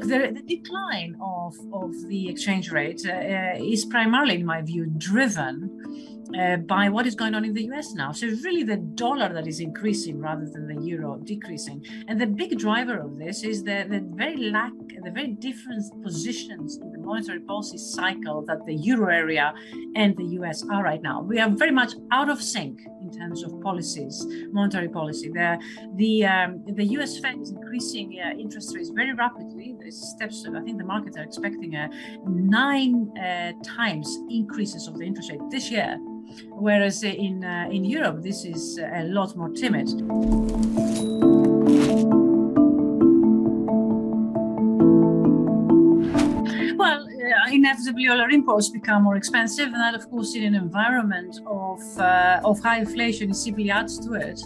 the decline of the exchange rate is primarily, in my view, driven by what is going on in the US now. So it's really the dollar that is increasing rather than the euro decreasing. And the big driver of this is the very different positions in the monetary policy cycle that the euro area and the US are right now. We are very much out of sync in terms of policies, monetary policy. The US Fed is increasing interest rates very rapidly. The steps, I think the markets are expecting 9 times increases of the interest rate this year. Whereas in Europe, this is a lot more timid. Well, inevitably all our imports become more expensive, and that, of course, in an environment of high inflation, simply adds to it.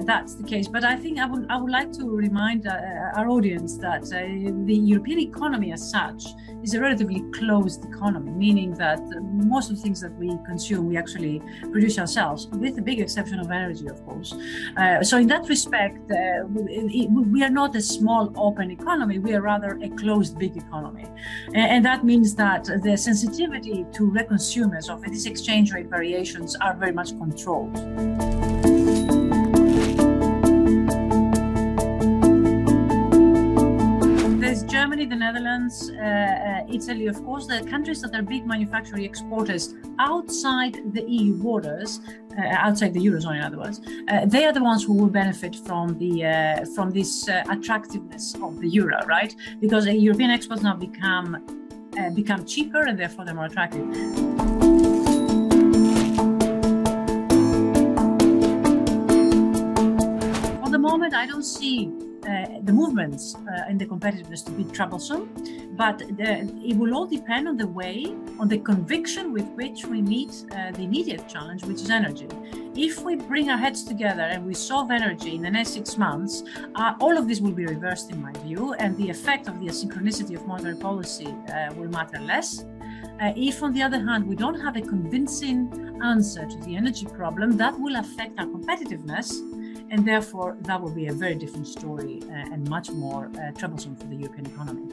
That's the case. But I think I would like to remind our audience that the European economy as such is a relatively closed economy, meaning that most of the things that we consume, we actually produce ourselves, with the big exception of energy, of course. So in that respect, we are not a small open economy, we are rather a closed big economy. And that means that the sensitivity to consumers of these exchange rate variations are very much controlled. Germany, the Netherlands, Italy, of course, the countries that are big manufacturing exporters outside the EU borders, outside the Eurozone, in other words, they are the ones who will benefit from this attractiveness of the euro, right? Because European exports now become cheaper and therefore they're more attractive. For the moment, I don't see the movements and the competitiveness to be troublesome, but it will all depend on the conviction with which we meet the immediate challenge, which is energy. If we bring our heads together and we solve energy in the next 6 months, all of this will be reversed, in my view, and the effect of the asynchronicity of monetary policy will matter less. If, on the other hand, we don't have a convincing answer to the energy problem, that will affect our competitiveness. And therefore, that will be a very different story and much more troublesome for the European economy.